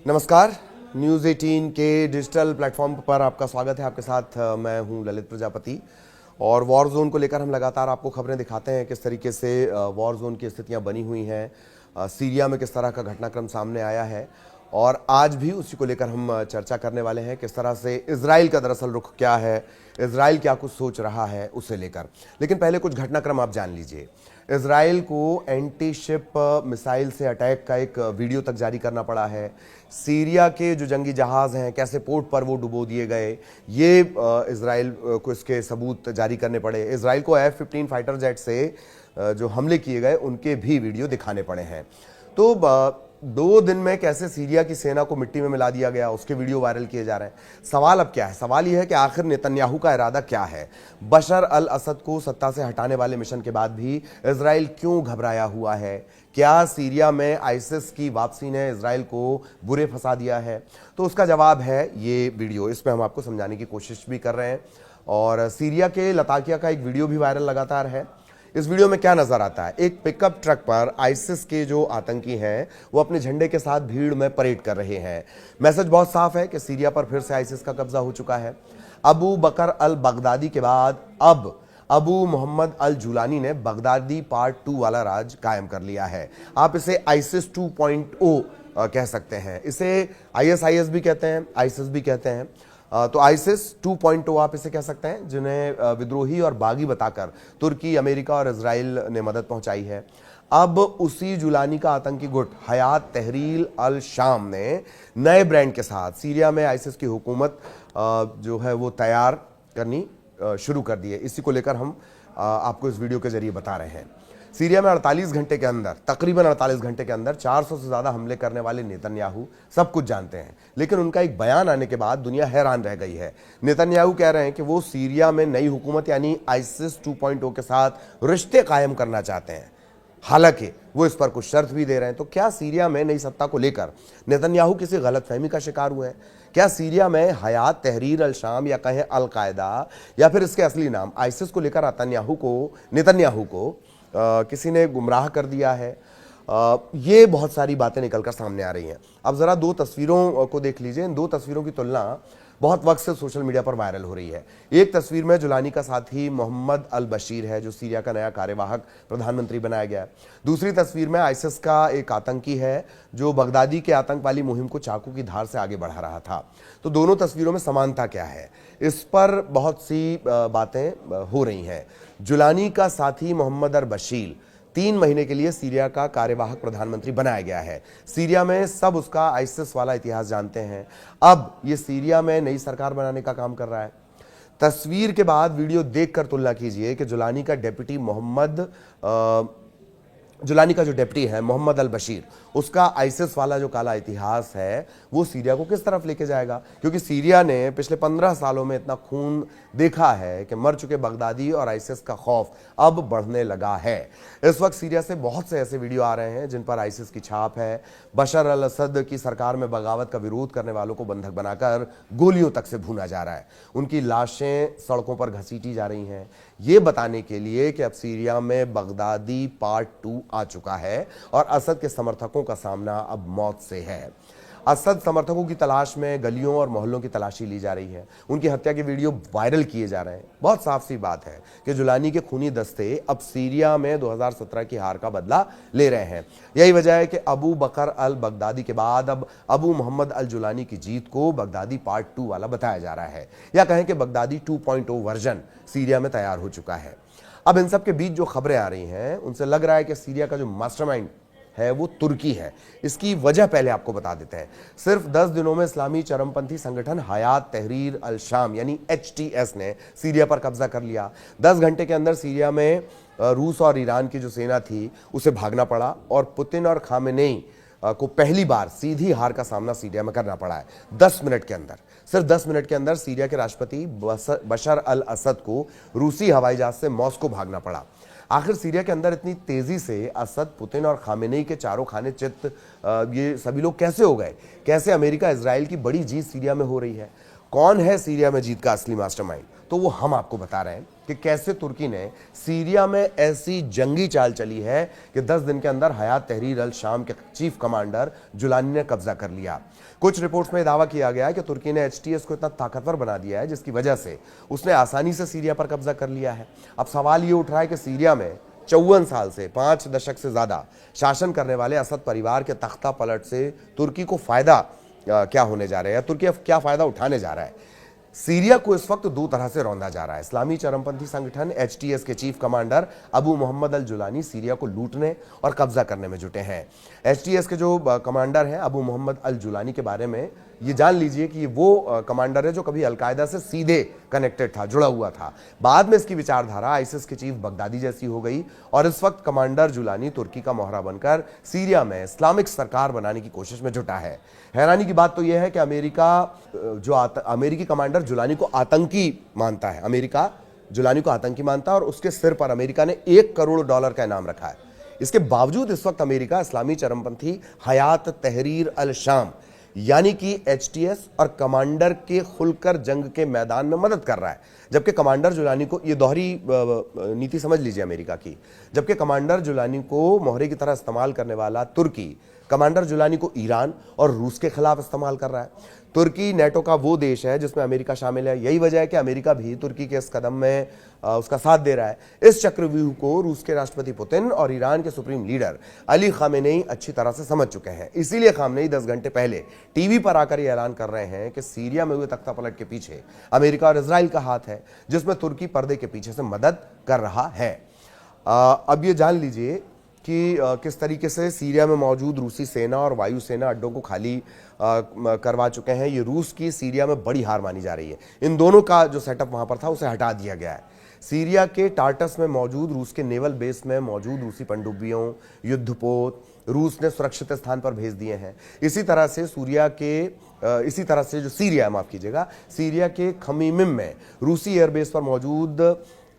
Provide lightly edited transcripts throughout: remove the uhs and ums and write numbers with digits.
नमस्कार। न्यूज़ 18 के digital platform पर आपका स्वागत है। आपके साथ मैं हूं ललित प्रजापति और वॉर जोन को लेकर हम लगातार आपको खबरें दिखाते हैं किस तरीके से वॉर जोन की स्थितियां बनी हुई हैं, सीरिया में किस तरह का घटनाक्रम सामने आया है और आज भी उसी को लेकर हम चर्चा करने वाले हैं। किस तरह से इजराइल का दरअसल रुख क्या है, इजराइल क्या कुछ सोच रहा है उसे लेकर। लेकिन पहले कुछ घटनाक्रम आप जान लीजिए। इजराइल को एंटी शिप मिसाइल से अटैक का एक वीडियो तक जारी करना पड़ा है। सीरिया के जो जंगी जहाज हैं कैसे पोर्ट पर वो डुबो दिए गए, ये इजराइल को इसके सबूत जारी करने पड़े। इजराइल को F-15 फाइटर जेट से जो हमले किए गए उनके भी वीडियो दिखाने पड़े हैं। तो 2 दिन में कैसे सीरिया की सेना को मिट्टी में मिला दिया गया, उसके वीडियो वायरल किए जा रहे हैं। सवाल अब क्या है? सवाल यह है कि आखिर नेतन्याहू का इरादा क्या है? बशर अल असद को सत्ता से हटाने वाले मिशन के बाद भी इजराइल क्यों घबराया हुआ है? क्या सीरिया में आईसिस की वापसी ने इजराइल को बुरे फंसा दिया है? तो उसका जवाब है ये वीडियो। इसमें हम आपको समझाने की कोशिश भी कर रहे हैं। और सीरिया के लताकिया का एक वीडियो भी वायरल लगातार है। इस वीडियो में क्या नजर आता है? एक पिकअप ट्रक पर आईसिस के जो आतंकी हैं वो अपने झंडे के साथ भीड़ में परेड कर रहे हैं। मैसेज बहुत साफ है कि सीरिया पर फिर से आईसिस का कब्जा हो चुका है। अबू बकर अल बगदादी के बाद अब अबू मोहम्मद अल जुलानी ने बगदादी पार्ट 2 वाला राज कायम कर लिया है। आप इसे आईसिस 2.0 कह सकते हैं। इसे ISIS भी कहते हैं, आईसिस भी कहते हैं। तो आईसिस 2.0 आप इसे कह सकते हैं, जिन्हें विद्रोही और बागी बताकर तुर्की, अमेरिका और इजराइल ने मदद पहुंचाई है। अब उसी जुलानी का आतंकी गुट हयात तहरीर अल शाम ने नए ब्रांड के साथ सीरिया में आईसिस की हुकूमत जो है वो तैयार करनी शुरू कर दी है। इसी को लेकर हम आपको इस वीडियो के जरिए बता रहे हैं। सीरिया में 48 घंटे के अंदर, तकरीबन 48 घंटे के अंदर 400 से ज्यादा हमले करने वाले नेतन्याहू सब कुछ जानते हैं। लेकिन उनका एक बयान आने के बाद दुनिया हैरान रह गई है। नेतन्याहू कह रहे हैं कि वो सीरिया में नई हुकूमत यानी आईसिस 2.0 के साथ रिश्ते कायम करना चाहते हैं। हालांकि वो इस पर कुछ शर्त भी दे रहे हैं। तो क्या सीरिया में नई सत्ता को लेकर नेतन्याहू किसी गलतफहमी का शिकार हुए हैं? क्या सीरिया में हयात तहरीर अल शाम या कहें अल कायदा या फिर इसके असली नाम आईसिस को लेकर नेतन्याहू को किसी ने गुमराह कर दिया है? ये बहुत सारी बातें निकलकर सामने आ रही हैं। अब जरा 2 तस्वीरों को देख लीजिए। इन 2 तस्वीरों की तुलना बहुत वक्त से सोशल मीडिया पर वायरल हो रही है। एक तस्वीर में जुलानी का साथी मोहम्मद अल बशीर है, जो सीरिया का नया कार्यवाहक प्रधानमंत्री बनाया गया है। दूसरी तस्वीर में आईसिस का एक आतंकी है जो बगदादी के आतंक वाली मुहिम को चाकू की धार से आगे बढ़ा रहा था। तो दोनों तस्वीरों में समानता क्या है? इस पर बहुत सी बातें हो रही हैं। जुलानी का साथी मोहम्मद अल बशीर 3 महीने के लिए सीरिया का कार्यवाहक प्रधानमंत्री बनाया गया है। सीरिया में सब उसका आईसिस वाला इतिहास जानते हैं। अब ये सीरिया में नई सरकार बनाने का काम कर रहा है। तस्वीर के बाद वीडियो देखकर तुलना कीजिए कि जुलानी का जो डेप्टी है मोहम्मद अल बशीर, उसका आईसिस वाला जो काला इतिहास है वो सीरिया को किस तरफ लेके जाएगा। क्योंकि सीरिया ने पिछले 15 सालों में इतना खून देखा है कि मर चुके बगदादी और आईसिस का खौफ अब बढ़ने लगा है। इस वक्त सीरिया से बहुत से ऐसे वीडियो आ रहे हैं जिन पर आईसिस की छाप है। बशर अल असद की सरकार में बगावत का विरोध करने वालों को बंधक बनाकर गोलियों तक से भूना जा रहा है। उनकी लाशें सड़कों पर घसीटी जा रही हैं, ये बताने के लिए कि अब सीरिया में बगदादी पार्ट 2 आ चुका है और असद के समर्थकों का सामना अब मौत से है। असद समर्थकों की तलाश में गलियों और मोहल्लों की तलाशी ली जा रही है। उनकी हत्या के वीडियो वायरल किए जा रहे हैं। बहुत साफ सी बात है कि जुलानी के खूनी दस्ते अब सीरिया में 2017 की हार का बदला ले रहे हैं। यही वजह है कि अबू बकर अल बगदादी के बाद अब अबू मोहम्मद अल जुलानी की जीत को बगदादी पार्ट 2 वाला बताया जा रहा है, या कहें कि बगदादी 2.0 वर्जन सीरिया में तैयार हो चुका है। अब इन सब के बीच जो खबरें आ रही हैं उनसे लग रहा है कि सीरिया का जो मास्टरमाइंड है वो तुर्की है। इसकी वजह पहले आपको बता देते हैं। सिर्फ 10 दिनों में इस्लामी चरमपंथी संगठन हयात तहरीर अल शाम यानी HTS ने सीरिया पर कब्जा कर लिया। 10 घंटे के अंदर सीरिया में रूस और ईरान की जो सेना थी उसे भागना पड़ा और पुतिन और खामेनेई को पहली बार सीधी हार का सामना सीरिया में करना पड़ा है। 10 मिनट के अंदर, सिर्फ 10 मिनट के अंदर सीरिया के राष्ट्रपति बशर अल असद को रूसी हवाई जहाज से मॉस्को भागना पड़ा। आखिर सीरिया के अंदर इतनी तेजी से असद, पुतिन और खामेनेई के चारों खाने चित्त ये सभी लोग कैसे हो गए? कैसे अमेरिका इजराइल की बड़ी जीत सीरिया में हो रही है? कौन है सीरिया में जीत का असली मास्टरमाइंड, तो वो हम आपको बता रहे हैं कि कैसे तुर्की ने सीरिया में ऐसी जंगी चाल चली है कि 10 दिन के अंदर हयात तहरीर अल शाम के चीफ कमांडर जुलानी ने कब्जा कर लिया। कुछ रिपोर्ट्स में दावा किया गया है कि तुर्की ने एचटीएस को इतना ताकतवर बना दिया है जिसकी वजह से उसने आसानी से सीरिया पर कब्जा कर लिया है। अब सवाल ये उठ रहा है कि सीरिया में 54 साल से 5 दशक से ज्यादा शासन करने वाले असद परिवार के तख्ता पलट से तुर्की को फायदा क्या होने जा रहा है, या तुर्की अब क्या फायदा उठाने जा रहा है। सीरिया को इस वक्त दो तरह से रौंदा जा रहा है। इस्लामी चरमपंथी संगठन एचटीएस के चीफ कमांडर अबू मोहम्मद अल जुलानी सीरिया को लूटने और कब्जा करने में जुटे हैं। एचटीएस के जो कमांडर हैं अबू मोहम्मद अल जुलानी के बारे में ये जान लीजिए कि वो कमांडर है जो कभी अलकायदा से सीधे कनेक्टेड था, जुड़ा हुआ था। बाद में इसकी विचारधारा आईसिस के चीफ बगदादी जैसी हो गई और इस वक्त कमांडर जुलानी तुर्की का मोहरा बनकर सीरिया में इस्लामिक सरकार बनाने की कोशिश में जुटा है। हैरानी की बात तो यह है कि अमेरिकी कमांडर जुलानी को आतंकी मानता है। अमेरिका जुलानी को आतंकी मानता है और उसके सिर पर अमेरिका ने $1 करोड़ का इनाम रखा है। इसके बावजूद इस वक्त अमेरिका इस्लामी चरमपंथी हयात तहरीर अल शाम यानी कि एचटीएस और कमांडर के खुलकर जंग के मैदान में मदद कर रहा है, जबकि कमांडर जुलानी को, ये दोहरी नीति समझ लीजिए अमेरिका की, जबकि कमांडर जुलानी को मोहरे की तरह इस्तेमाल करने वाला तुर्की कमांडर जुलानी को ईरान और रूस के खिलाफ इस्तेमाल कर रहा है। तुर्की नेटो का वो देश है जिसमें अमेरिका शामिल है। यही वजह है कि अमेरिका भी तुर्की के इस कदम में उसका साथ दे रहा है। इस चक्रव्यूह को रूस के राष्ट्रपति पुतिन और ईरान के सुप्रीम लीडर अली खामेनेई अच्छी तरह से समझ चुके हैं। इसीलिए खामेनेई 10 घंटे पहले टीवी पर आकर यह ऐलान कर रहे हैं कि सीरिया में हुए तख्तापलट के पीछे अमेरिका और इजराइल का हाथ है, जिसमें तुर्की पर्दे के पीछे से मदद कर रहा है। अब ये जान लीजिए कि किस तरीके से सीरिया में मौजूद रूसी सेना और वायुसेना अड्डों को खाली करवा चुके हैं। ये रूस की सीरिया में बड़ी हार मानी जा रही है। इन दोनों का जो सेटअप वहां पर था उसे हटा दिया गया है। सीरिया के टार्टस में मौजूद रूस के नेवल बेस में मौजूद रूसी पनडुब्बियों, युद्धपोत रूस ने सुरक्षित स्थान पर भेज दिए हैं। इसी तरह से सीरिया के खमीमिम में रूसी एयरबेस पर मौजूद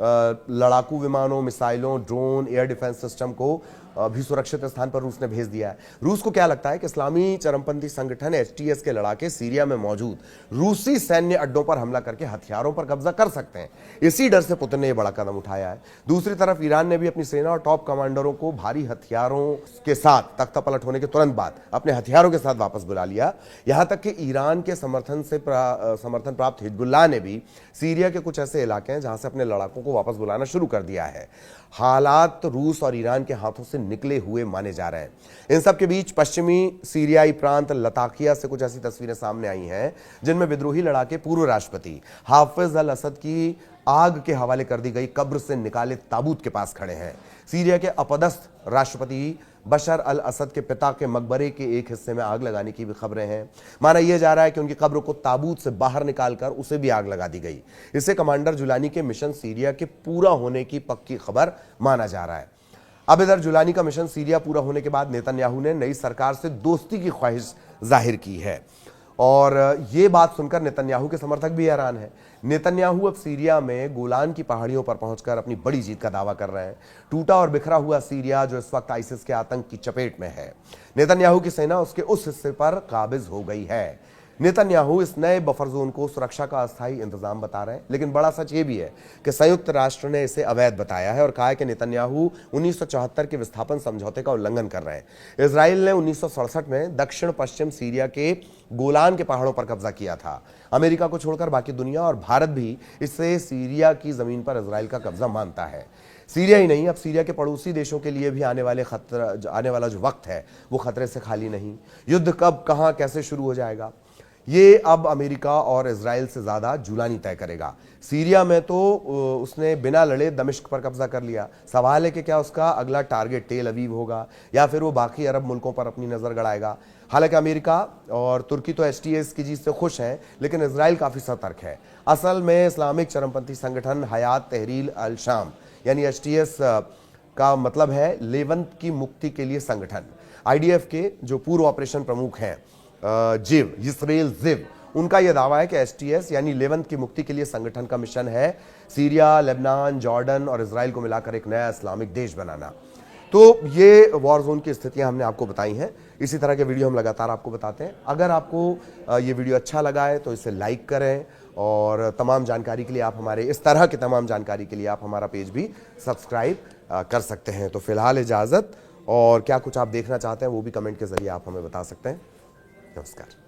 लड़ाकू विमानों, मिसाइलों, ड्रोन, एयर डिफेंस सिस्टम को भी सुरक्षित स्थान पर रूस ने भेज दिया है। रूस को क्या लगता है कि इस्लामी चरमपंथी संगठन एचटीएस के लड़ाके सीरिया में मौजूद रूसी सैन्य अड्डों पर हमला करके हथियारों पर कब्जा कर सकते हैं। इसी डर से पुतिन ने यह बड़ा कदम उठाया है। दूसरी तरफ ईरान ने भी अपनी सेना और टॉप कमांडरों को भारी हथियारों के साथ तख्तापलट होने के तुरंत बाद अपने हथियारों के साथ वापस बुला लिया। यहां तक कि ईरान के समर्थन प्राप्त हिजबुल्लाह ने भी सीरिया के कुछ ऐसे इलाके हैं जहां से अपने लड़ाकों को वापस बुलाना शुरू कर दिया है। हालात रूस और ईरान के हाथों से निकले हुए माने जा रहे हैं। इन सब के बीच पश्चिमी सीरियाई प्रांत लताकिया से कुछ ऐसी तस्वीरें सामने आई हैं जिनमें विद्रोही लड़ाके पूर्व राष्ट्रपति हाफिज अल असद की आग के हवाले कर दी गई कब्र से निकाले ताबूत के पास खड़े हैं। सीरिया के अपदस्थ राष्ट्रपति बशर अल असद के पिता के मकबरे के एक हिस्से में आग लगाने की भी खबरें हैं। माना यह जा रहा है कि उनकी कब्र को ताबूत से बाहर निकालकर उसे भी आग लगा दी गई। इससे कमांडर जुलानी के मिशन सीरिया के पूरा होने की पक्की खबर माना जा रहा है। अब इधर जुलानी का मिशन सीरिया पूरा होने के बाद नेतन्याहू ने नई सरकार से दोस्ती की ख्वाहिश जाहिर की है और ये बात सुनकर नेतन्याहू के समर्थक भी हैरान हैं। नेतन्याहू अब सीरिया में गोलान की पहाड़ियों पर पहुंचकर अपनी बड़ी जीत का दावा कर रहे हैं। टूटा और बिखरा हुआ सीरिया जो इस वक्त आईसिस के आतंक की चपेट में है, नेतन्याहू की सेना उसके उस हिस्से पर काबिज हो गई है। नेतन्याहू इस नए बफर जोन को सुरक्षा का अस्थायी इंतजाम बता रहे हैं, लेकिन बड़ा सच ये भी है कि संयुक्त राष्ट्र ने इसे अवैध बताया है और कहा है कि नेतन्याहू 1974 के विस्थापन समझौते का उल्लंघन कर रहे हैं। इजराइल ने 1967 में दक्षिण पश्चिम सीरिया के गोलान के पहाड़ों पर कब्जा किया था। अमेरिका को छोड़कर बाकी दुनिया और भारत भी इससे सीरिया की जमीन पर इजराइल का कब्जा मानता है। सीरिया ही नहीं, अब सीरिया के पड़ोसी देशों के लिए भी आने वाला जो वक्त है वो खतरे से खाली नहीं। युद्ध कब, कहां, कैसे शुरू हो जाएगा ये अब अमेरिका और इजराइल से ज्यादा जुलानी तय करेगा। सीरिया में तो उसने बिना लड़े दमिश्क पर कब्जा कर लिया। सवाल है कि क्या उसका अगला टारगेट तेल अवीव होगा या फिर वो बाकी अरब मुल्कों पर अपनी नजर गड़ाएगा। हालांकि अमेरिका और तुर्की तो एचटीएस की जीत से खुश हैं, लेकिन इजराइल काफी सतर्क है। असल में इस्लामिक चरमपंथी संगठन हयात तहरीर अल शाम यानी एचटीएस का मतलब है लेवंत की मुक्ति के लिए संगठन। आईडीएफ के जो पूर्व ऑपरेशन प्रमुख हैं इसराइल जिव, उनका यह दावा है कि एचटीएस यानी लेवंत की मुक्ति के लिए संगठन का मिशन है सीरिया, लेबनान, जॉर्डन और इजराइल को मिलाकर एक नया इस्लामिक देश बनाना। तो ये वॉर जोन की स्थितियां हमने आपको बताई हैं। इसी तरह के वीडियो हम लगातार आपको बताते हैं। अगर आपको ये वीडियो अच्छा लगा है तो इसे लाइक करें, और तमाम जानकारी के लिए आप हमारे इस तरह की तमाम जानकारी के लिए आप हमारा पेज भी सब्सक्राइब कर सकते हैं। तो फिलहाल इजाज़त, और क्या कुछ आप देखना चाहते हैं वो भी कमेंट के जरिए आप हमें बता सकते हैं। नमस्कार।